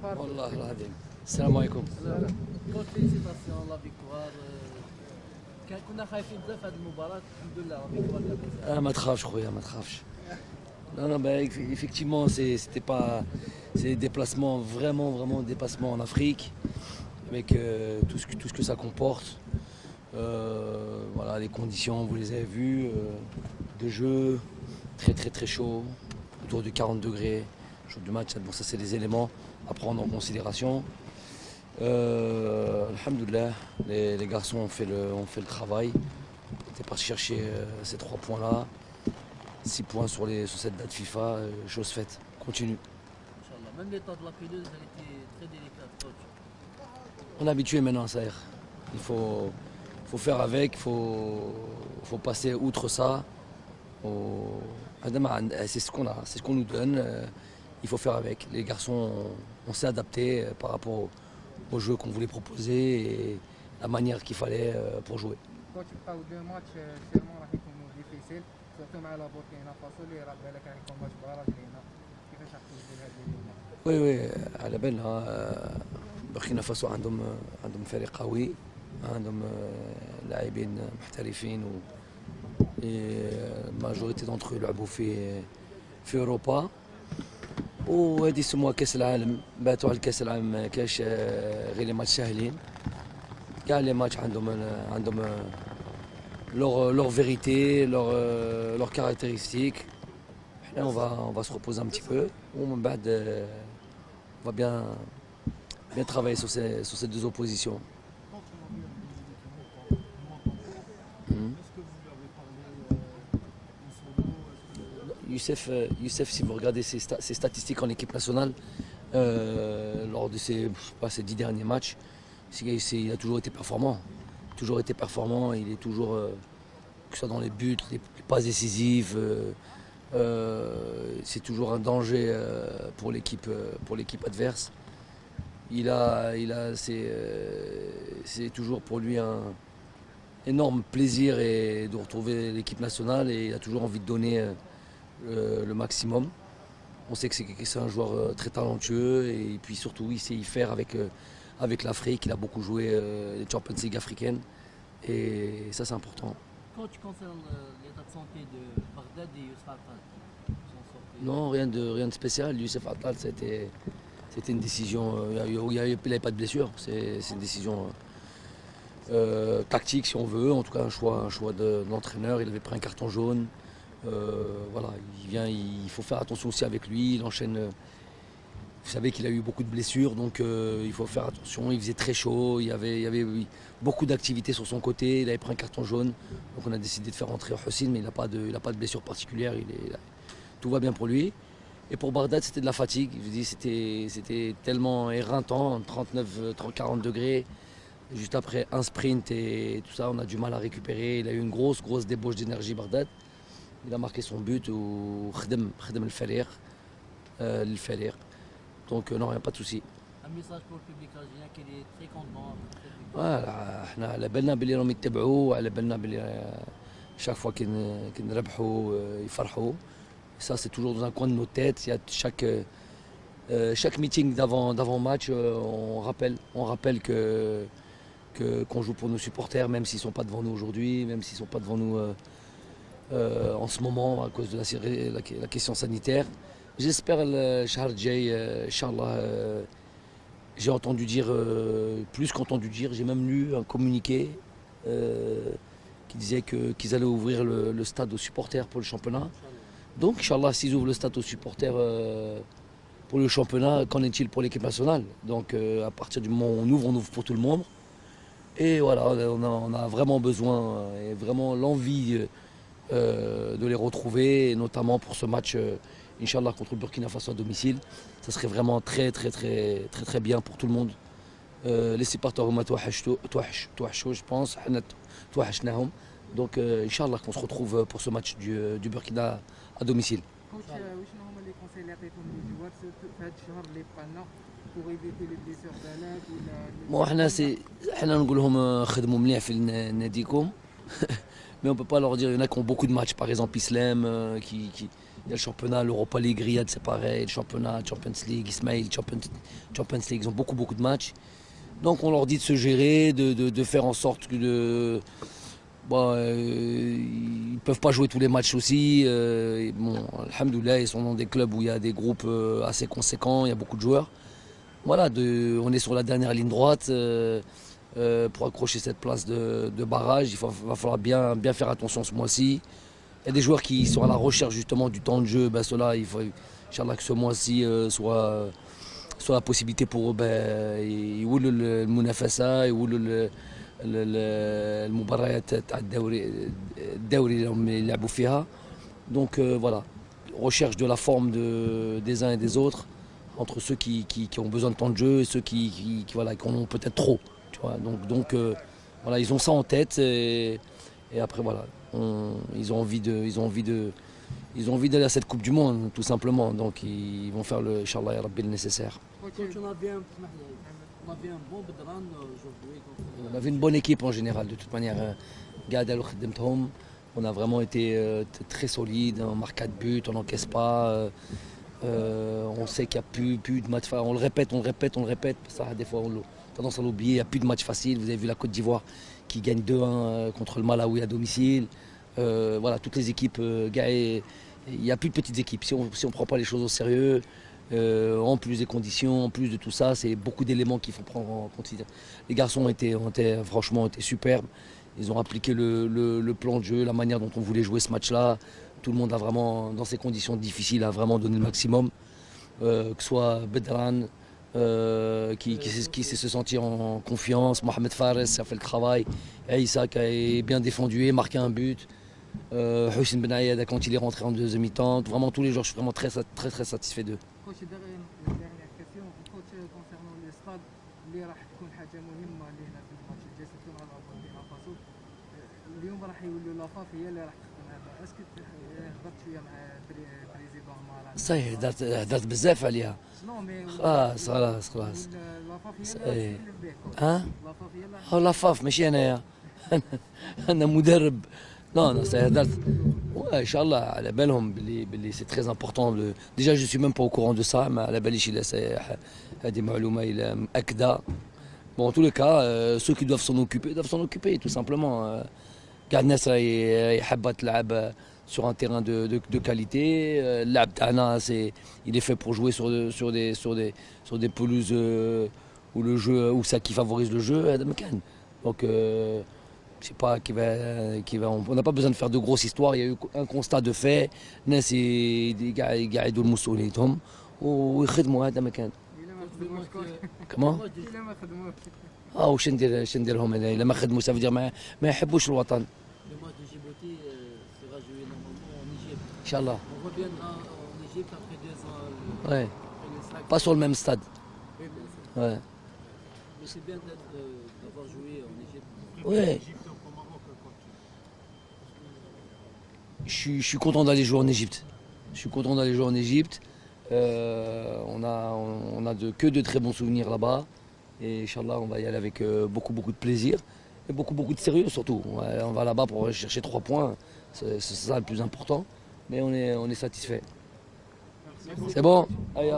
والله العظيم. السلام عليكم. كوتش فيليسيتاسيون لا فيكتوار. كنا خايفين بزاف هذه المباراة، الحمد لله لا فيكتوار لاباس. ما تخافش خويا ما تخافش. Non, non, bah, effectivement, c'était pas, c'est des déplacements vraiment des déplacements en Afrique, avec tout ce que ça comporte. Voilà, les conditions, vous les avez vues, de jeu très chaud, autour de 40 degrés, chaud du match. Bon, ça c'est des éléments à prendre en considération. Alhamdoulilah, les garçons ont fait le travail. On était parti chercher ces 3 points-là. 6 points sur cette date FIFA, chose faite. Continue. Inch'Allah. Même l'état de la pelouse, elle était très délicate, coach. On est habitué maintenant, ça. Il faut faire avec, il faut passer outre ça. C'est ce qu'on a, c'est ce qu'on nous donne. Il faut faire avec. Les garçons, on s'est adapté par rapport au jeu qu'on voulait proposer et la manière qu'il fallait pour jouer. كوتش بقاو دو ماتش سيرمون راح يكونوا ديفيسيل سورتو مع لا بوركينا فاسو اللي راه بالك راح يكون ماتش باراج لينا كيفاش راح توجد هذه اليوم؟ وي على بالنا بوركينا فاسو عندهم فريق قوي عندهم لاعبين محترفين و الماجوريتي دونتر يلعبوا في اوروبا وهذه يسموها كاس العالم باتوا على كاس العالم ما كاش غير لي ماتش ساهلين كاع لي ماتش عندهم leur vérité, leurs caractéristiques. Là, on va se reposer un petit peu. On va bien travailler sur ces 2 oppositions. Youssef, si vous regardez ses statistiques en équipe nationale, lors de ces 10 derniers matchs, il a toujours été performant. Il est toujours, que ce soit dans les buts, les passes décisives, c'est toujours un danger pour l'équipe adverse. C'est toujours pour lui un énorme plaisir de retrouver l'équipe nationale et il a toujours envie de donner le maximum. On sait que c'est un joueur très talentueux et puis surtout il sait y faire avec l'Afrique. Il a beaucoup joué les Champions League africaines et ça c'est important. Coach, concernant l'état de santé de Bagdad et Youssef Attal, non, rien de spécial. Youssef Attal, c'était une décision, il n'avait pas de blessure. C'est une décision tactique si on veut, en tout cas un choix de l'entraîneur. Il avait pris un carton jaune. Voilà, il faut faire attention aussi avec lui. Il enchaîne. Vous savez qu'il a eu beaucoup de blessures, donc il faut faire attention. Il faisait très chaud, il y avait beaucoup d'activités sur son côté. Il avait pris un carton jaune, donc on a décidé de faire rentrer Hossein, mais il n'a pas de blessure particulière. Tout va bien pour lui. Et pour Bagdad, c'était de la fatigue. Je vous dis, c'était tellement éreintant, 40 degrés. Juste après un sprint et tout ça, on a du mal à récupérer. Il a eu une grosse débauche d'énergie, Bagdad. Il a marqué son but au Khdem El Falir. Donc non, il n'y a pas de souci. Un message pour le public algérien qui est très content. Voilà, احنا على بالنا باللي راهم يتبعوا على بالنا باللي chaque fois كنربحوا يفرحوا. Ça c'est toujours dans un coin de nos têtes. Il y a chaque meeting d'avant match, on rappelle qu'on joue pour nos supporters, même s'ils ne sont pas devant nous aujourd'hui, même s'ils ne sont pas devant nous en ce moment à cause de la question sanitaire. J'espère le Shahar Jay, Inch'Allah, j'ai entendu dire, plus qu'entendu dire, j'ai même lu un communiqué qui disait qu'ils allaient ouvrir le stade aux supporters pour le championnat. Donc, Inch'Allah, s'ils ouvrent le stade aux supporters pour le championnat, qu'en est-il pour l'équipe nationale? Donc, à partir du moment où on ouvre pour tout le monde. Et voilà, on a vraiment besoin et vraiment l'envie de les retrouver, et notamment pour ce match, Inch'Allah, contre le Burkina Faso à domicile. Ça serait vraiment très bien pour tout le monde. Les supporters, je pense, donc Inch'Allah qu'on se retrouve pour ce match du Burkina à domicile. كوتش وشنو هما لي كونساي اللي عطيتهم للجوار في هذا الشهر اللي بقى لنا pour éviter les blessures بالك ولا احنا نقول لهم خدموا مليح في ناديكم. Mais on ne peut pas leur dire, il y en a qui ont beaucoup de matchs, par exemple Islam, Il y a le championnat, l'Europa League, Riyad c'est pareil, le championnat, Champions League, Ismail, Champions League, ils ont beaucoup de matchs. Donc on leur dit de se gérer, de faire en sorte que ils ne peuvent pas jouer tous les matchs aussi. Bon, alhamdoulilah, ils sont dans des clubs où il y a des groupes assez conséquents, il y a beaucoup de joueurs. Voilà, on est sur la dernière ligne droite. Pour accrocher cette place de barrage, va falloir bien faire attention ce mois-ci. Il y a des joueurs qui sont à la recherche justement du temps de jeu. Cela, il faut Inch'Allah, que ce mois-ci soit la possibilité pour eux. يولوا المنافسة يولوا المباريات تاع الدوري اللي هم يلعبوا فيها. Donc voilà, recherche de la forme des uns et des autres entre ceux qui ont besoin de temps de jeu et ceux qui en ont peut-être trop. Tu vois, donc voilà, ils ont ça en tête et après voilà, ils ont envie d'aller à cette Coupe du Monde tout simplement, donc ils vont faire le Inch'Allah ya Rabbi le nécessaire. Coach, on avait un bon Bedran aujourd'hui. On avait une bonne équipe en général de toute manière. On a vraiment été très solide, on marque 4 buts, on n'encaisse pas. On sait qu'il n'y a plus de match facile. On le répète, ça, des fois on a tendance à l'oublier, il n'y a plus de match facile. Vous avez vu la Côte d'Ivoire qui gagne 2-1 contre le Malawi à domicile. Voilà, toutes les équipes, il n'y a plus de petites équipes. Si on ne prend pas les choses au sérieux, en plus des conditions, en plus de tout ça, c'est beaucoup d'éléments qu'il faut prendre en considération. Les garçons franchement été superbes. Ils ont appliqué le plan de jeu, la manière dont on voulait jouer ce match-là. Tout le monde a vraiment, dans ces conditions difficiles, a vraiment donné le maximum. Que ce soit Bedran, qui s'est senti en confiance, Mohamed Fares qui a fait le travail, Aïssa qui a bien défendu et marqué un but, Houssine Ben Ayed quand il est rentré en deuxième mi-temps. Vraiment tous les jours, je suis vraiment très satisfait d'eux. Coach, dernière question. Coach, concernant le stade, اللي راح تكون حاجه مهمه اللي هنا في الماتش الجاي سيرتو مع بوركينا فاسو اليوم راح يولوا لافاف هي اللي راح تخدم هذا. اسكو هضرت شويه مع بريزيدون مارا؟ صحيح هدرت بزاف عليها. شنو مي خلاص لافاف هي اللي تكلف به كوتش. ها؟ لافاف هي اللي لافاف ماشي انايا. انا مدرب. Non, c'est ouais, Inch'Allah, à la belle, c'est très important. Déjà, je ne suis même pas au courant de ça, mais à la belle, c'est des ma'louma, il est akda. Bon, en tous les cas, ceux qui doivent s'en occuper, tout simplement. Gad Nasser, il sur un terrain de qualité. L'ab Tana, il est fait pour jouer sur des pelouses où ça qui favorise le jeu. Donc, je sais pas on n'a pas besoin de faire de grosses histoires, il y a eu un constat de fait. الناس يقعدوا المسؤوليتهم ويخدموا هذا مكان. كمان الا ما خدموش واش نديرهم انا الا ما خدموا ça veut dire ما يحبوش الوطن. Le match de Djibouti sera joué normalement en Égypte. Inch'Allah. On reviendra en Égypte après 2 ans. Ouais. Après les 5 Pas sur le même stade. Oui, bien sûr. Ouais. Mais c'est bien d'avoir joué en Égypte. Ouais. Je suis content d'aller jouer en Égypte. On a que de très bons souvenirs là-bas. Et Inch'Allah, on va y aller avec beaucoup de plaisir et beaucoup de sérieux surtout. On va là-bas pour chercher 3 points. C'est ça le plus important. Mais on est satisfait. C'est bon. Allez,